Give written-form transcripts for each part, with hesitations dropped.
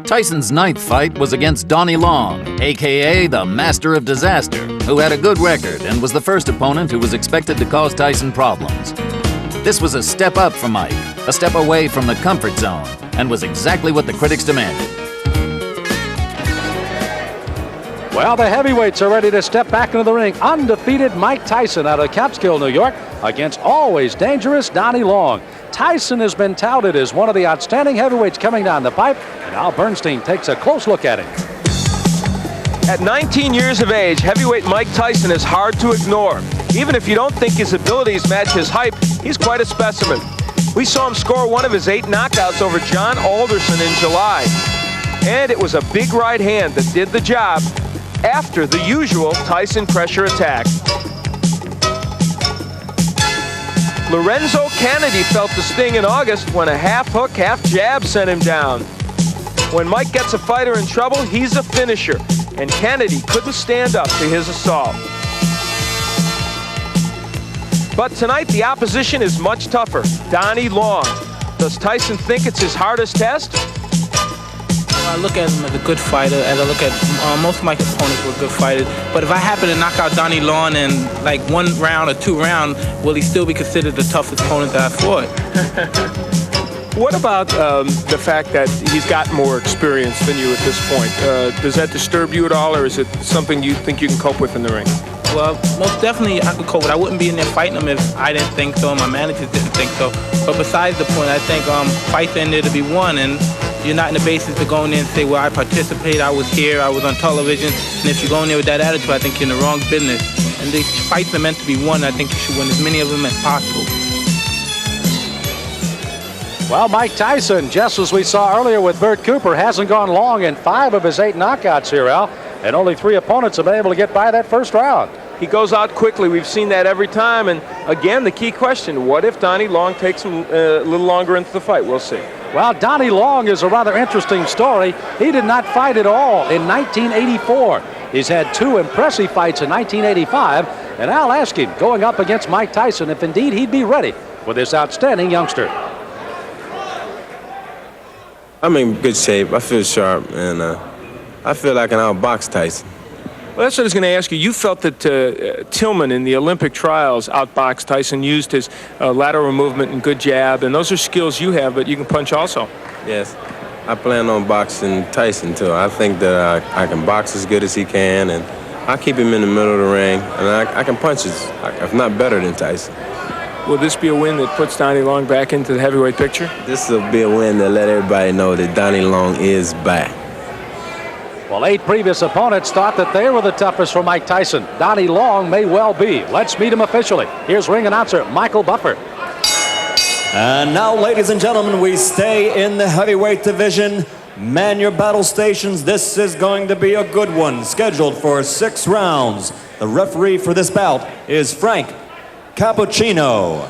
Tyson's ninth fight was against Donnie Long, a.k.a. the Master of Disaster, who had a good record and was the first opponent who was expected to cause Tyson problems. This was a step up for Mike, a step away from the comfort zone, and was exactly what the critics demanded. Well, the heavyweights are ready to step back into the ring. Undefeated Mike Tyson out of Catskill, New York, against always dangerous Donnie Long. Tyson has been touted as one of the outstanding heavyweights coming down the pipe, and Al Bernstein takes a close look at him. At 19 years of age, heavyweight Mike Tyson is hard to ignore. Even if you don't think his abilities match his hype, he's quite a specimen. We saw him score one of his 8 knockouts over John Alderson in July. And it was a big right hand that did the job after the usual Tyson pressure attack. Lorenzo Kennedy felt the sting in August when a half hook, half jab sent him down. When Mike gets a fighter in trouble, he's a finisher, and Kennedy couldn't stand up to his assault. But tonight, the opposition is much tougher. Donnie Long. Does Tyson think it's his hardest test? I look at him as a good fighter, as I look at most of my opponents were good fighters. But if I happen to knock out Donnie Long in like 1 round or 2 rounds, will he still be considered the toughest opponent that I fought? What about the fact that he's got more experience than you at this point? Does that disturb you at all, or is it something you think you can cope with in the ring? Well, most definitely I could cope with. I wouldn't be in there fighting him if I didn't think so, and my managers didn't think so. But besides the point, I think fights in there to be won, and you're not in the basis to go in there and say, well, I participated, I was here, I was on television. And if you go in there with that attitude, I think you're in the wrong business. And these fights are meant to be won. I think you should win as many of them as possible. Well, Mike Tyson, just as we saw earlier with Bert Cooper, hasn't gone long in 5 of his 8 knockouts here, Al. And only 3 opponents have been able to get by that first round. He goes out quickly. We've seen that every time. And again, the key question, what if Donnie Long takes him a little longer into the fight? We'll see. Well, Donnie Long is a rather interesting story. He did not fight at all in 1984. He's had 2 impressive fights in 1985. And I'll ask him, going up against Mike Tyson, if indeed he'd be ready for this outstanding youngster. I'm in good shape. I feel sharp, and I feel like I can outbox Tyson. Well, that's what I was going to ask you. You felt that Tillman in the Olympic trials outboxed Tyson, used his lateral movement and good jab, and those are skills you have, but you can punch also. Yes, I plan on boxing Tyson, too. I think that I can box as good as he can, and I'll keep him in the middle of the ring, and I can punch if not better than Tyson. Will this be a win that puts Donnie Long back into the heavyweight picture? This will be a win to let everybody know that Donnie Long is back. Well, 8 previous opponents thought that they were the toughest for Mike Tyson. Donnie Long may well be. Let's meet him officially. Here's ring announcer Michael Buffer. And now, ladies and gentlemen, we stay in the heavyweight division. Man your battle stations. This is going to be a good one, scheduled for 6 rounds. The referee for this bout is Frank Cappuccino.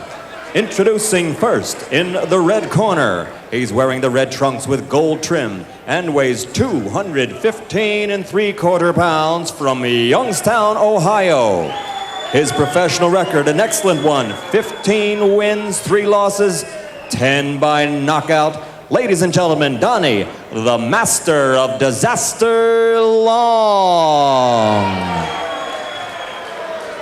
Introducing first in the red corner. He's wearing the red trunks with gold trim and weighs 215 3/4 pounds from Youngstown, Ohio. His professional record, an excellent one. 15 wins, 3 losses, 10 by knockout. Ladies and gentlemen, Donnie, the Master of Disaster Long.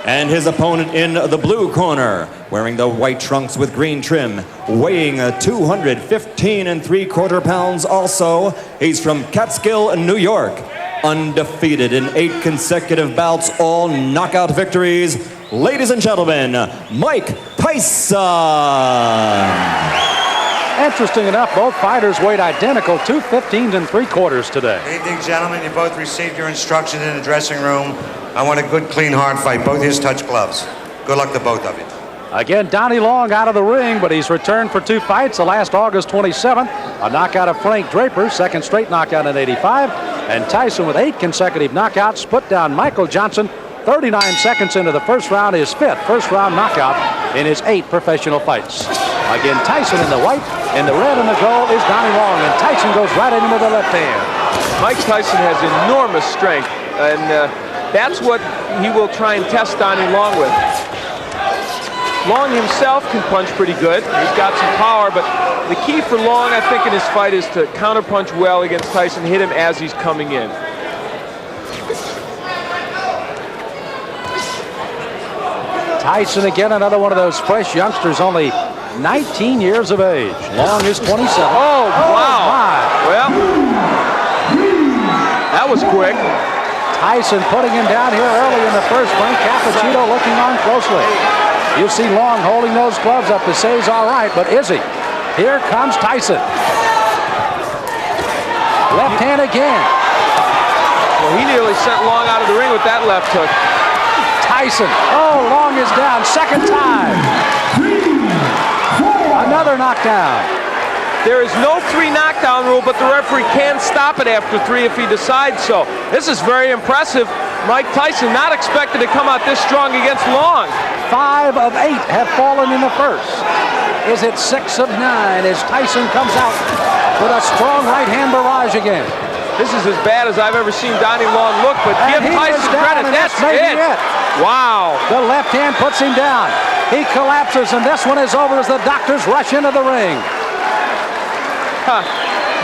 And his opponent in the blue corner, wearing the white trunks with green trim, weighing 215 3/4 pounds also. He's from Catskill, New York. Undefeated in 8 consecutive bouts, all knockout victories. Ladies and gentlemen, Mike Tyson. Interesting enough, both fighters weighed identical, 215 3/4 today. Good evening, gentlemen. You both received your instructions in the dressing room. I want a good, clean, hard fight. Both his touch gloves. Good luck to both of you. Again, Donnie Long out of the ring, but he's returned for 2 fights. The last August 27th, a knockout of Frank Draper, 2nd straight knockout in 85. And Tyson with 8 consecutive knockouts, put down Michael Johnson 39 seconds into the first round, his 5th first-round knockout in his 8 professional fights. Again, Tyson in the white, in the red and the gold is Donnie Long, and Tyson goes right in with the left hand. Mike Tyson has enormous strength, and that's what he will try and test Donnie Long with. Long himself can punch pretty good. He's got some power, but the key for Long, I think, in his fight is to counterpunch well against Tyson, hit him as he's coming in. Tyson again, another one of those fresh youngsters, only 19 years of age. Long is 27. Oh, wow. My. Well, that was quick. Tyson putting him down here early in the first. Frank Cappuccino looking on closely. You see Long holding those gloves up to say he's all right, but is he? Here comes Tyson. Left hand again. Well, he nearly sent Long out of the ring with that left hook. Tyson. Oh, Long is down. Second time. Another knockdown. There is no 3 knockdown rule, but the referee can stop it after 3 if he decides so. This is very impressive. Mike Tyson not expected to come out this strong against Long. 5 of 8 have fallen in the first. Is it 6 of 9 as Tyson comes out with a strong right hand barrage again? This is as bad as I've ever seen Donnie Long look, but give Tyson credit. That's it. Wow. The left hand puts him down. He collapses, and this one is over as the doctors rush into the ring.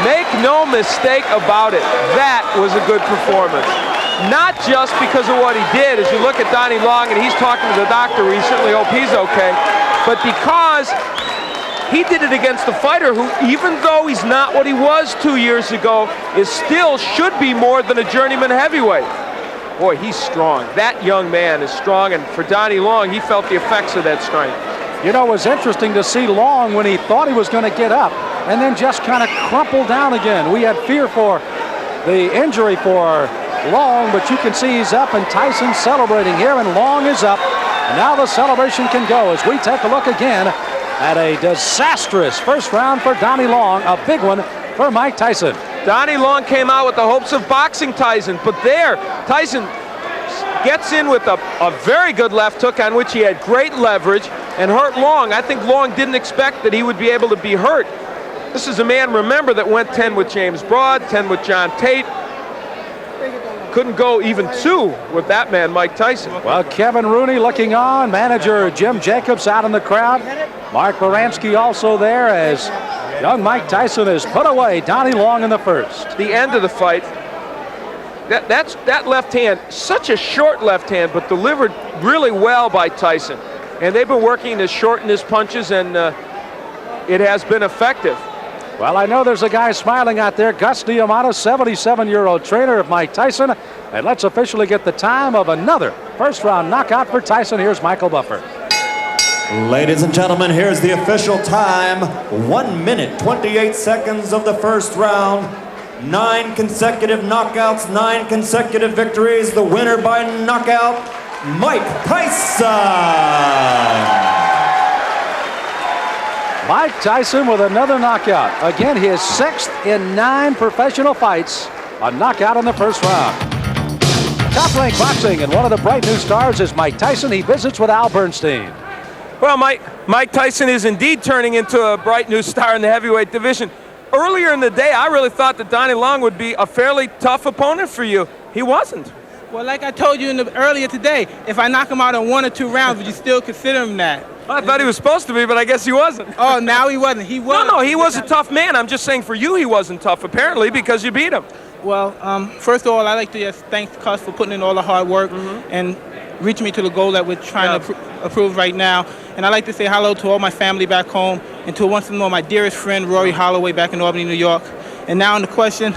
Make no mistake about it. That was a good performance. Not just because of what he did, as you look at Donnie Long and he's talking to the doctor, we certainly hope he's okay, but because he did it against a fighter who, even though he's not what he was 2 years ago, is still should be more than a journeyman heavyweight. Boy, he's strong. That young man is strong, and for Donnie Long, he felt the effects of that strength. You know, it was interesting to see Long when he thought he was going to get up and then just kind of crumple down again. We had fear for the injury for Long, but you can see he's up, and Tyson's celebrating here, and Long is up. And now the celebration can go as we take a look again at a disastrous first round for Donnie Long, a big one for Mike Tyson. Donnie Long came out with the hopes of boxing Tyson, but there, Tyson gets in with a very good left hook on which he had great leverage and hurt Long. I think Long didn't expect that he would be able to be hurt. This is a man, remember, that went 10 with James Broad, 10 with John Tate. Couldn't go even 2 with that man, Mike Tyson. Well, Kevin Rooney looking on, manager Jim Jacobs out in the crowd. Mark Baranski also there as young Mike Tyson has put away Donnie Long in the first. The end of the fight, that left hand, such a short left hand, but delivered really well by Tyson. And they've been working to shorten his punches, and it has been effective. Well, I know there's a guy smiling out there, Gus Diamato, 77-year-old trainer of Mike Tyson. And let's officially get the time of another first-round knockout for Tyson. Here's Michael Buffer. Ladies and gentlemen, here's the official time. 1 minute, 28 seconds of the first round. 9 consecutive knockouts, 9 consecutive victories. The winner by knockout, Mike Tyson. Mike Tyson with another knockout. Again, his 6th in 9 professional fights. A knockout in the first round. Top Rank Boxing, and one of the bright new stars is Mike Tyson. He visits with Al Bernstein. Well, Mike Tyson is indeed turning into a bright new star in the heavyweight division. Earlier in the day, I really thought that Donnie Long would be a fairly tough opponent for you. He wasn't. Well, like I told you earlier today, if I knock him out in 1 or 2 rounds, would you still consider him that? I thought he was supposed to be, but I guess he wasn't. Oh, now he wasn't. He was. No, he was a tough man. I'm just saying for you he wasn't tough, apparently, because you beat him. Well, first of all, I'd like to just thank Cus for putting in all the hard work and reaching me to the goal that we're trying to approve right now. And I'd like to say hello to all my family back home and to once more my dearest friend, Rory Holloway, back in Albany, New York. And now on the question,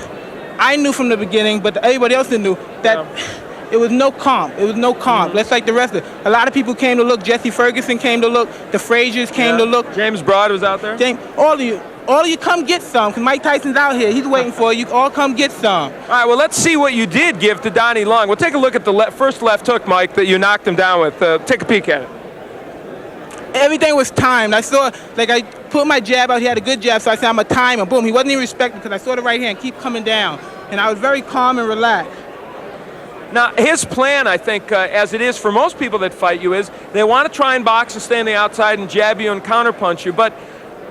I knew from the beginning, but everybody else knew, that it was no comp. It was no comp. Let's like the rest of it. A lot of people came to look. Jesse Ferguson came to look. The Fraziers came to look. James Broad was out there. All of you come get some, because Mike Tyson's out here. He's waiting for you. All come get some. All right, well, let's see what you did give to Donnie Long. We'll take a look at the first left hook, Mike, that you knocked him down with. Take a peek at it. Everything was timed. I saw, I put my jab out. He had a good jab, so I said, I'm going to time him. Boom. He wasn't even respecting because I saw the right hand keep coming down. And I was very calm and relaxed. Now, his plan, I think, as it is for most people that fight you, is they want to try and box and stay on the outside and jab you and counterpunch you. But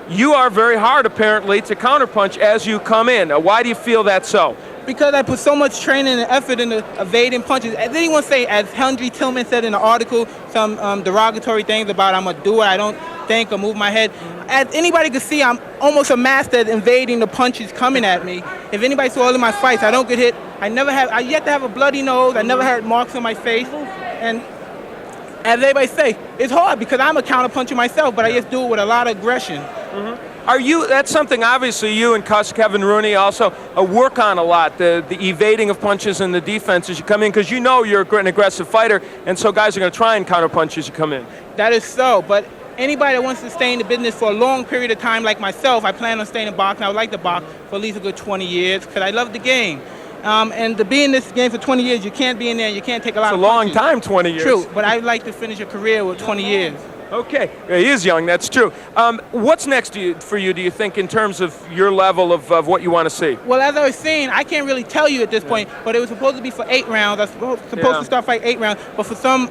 you are very hard, apparently, to counterpunch as you come in. Why do you feel that's so? Because I put so much training and effort into evading punches. As anyone say, as Henry Tillman said in the article, some derogatory things about I'm a doer, I don't think or move my head. As anybody can see, I'm almost a master at invading the punches coming at me. If anybody saw all of my fights, I don't get hit. I yet to have a bloody nose. I never had marks on my face. And as everybody say, it's hard because I'm a counterpuncher myself, but I just do it with a lot of aggression. That's something obviously you and Kevin Rooney also work on a lot, the evading of punches and the defense as you come in, because you know you're an aggressive fighter, and so guys are going to try and counterpunch as you come in. That is so, but anybody that wants to stay in the business for a long period of time like myself, I plan on staying in boxing. I would like to box for at least a good 20 years because I love the game. And to be in this game for 20 years, you can't be in there, you can't take a lot of punches. It's a long time, 20 years. True, but I'd like to finish a career with 20 years. Okay, yeah, he is young, that's true. What's next for you, do you think, in terms of your level of what you want to see? Well, as I was saying, I can't really tell you at this point, but it was supposed to be for 8 rounds. I was supposed to start fighting 8 rounds, but for some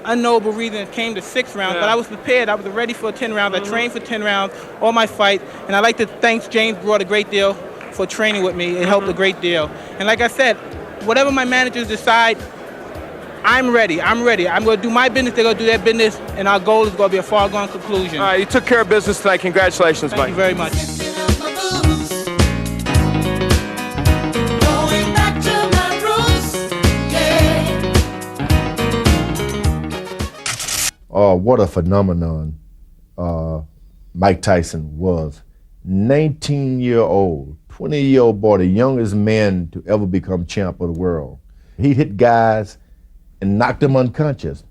unknowable reason, it came to 6 rounds. But I was prepared. I was ready for 10 rounds. I trained for 10 rounds, all my fights, and I'd like to thank James Broad a great deal for training with me. It helped a great deal. And like I said, whatever my managers decide, I'm ready. I'm going to do my business. They're going to do their business. And our goal is going to be a far-gone conclusion. All right, you took care of business tonight. Congratulations, Mike. Thank you very much. What a phenomenon Mike Tyson was. 19-year-old, 20-year-old boy, the youngest man to ever become champ of the world. He hit guys and knocked them unconscious,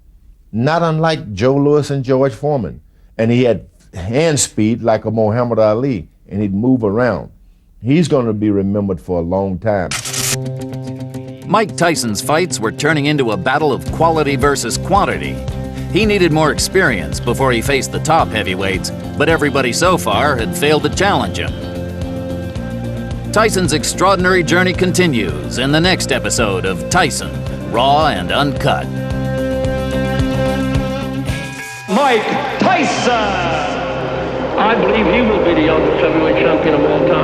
not unlike Joe Louis and George Foreman. And he had hand speed like a Muhammad Ali, and he'd move around. He's going to be remembered for a long time. Mike Tyson's fights were turning into a battle of quality versus quantity. He needed more experience before he faced the top heavyweights, but everybody so far had failed to challenge him. Tyson's extraordinary journey continues in the next episode of Tyson, Raw and Uncut. Mike Tyson! I believe he will be the youngest heavyweight champion of all time.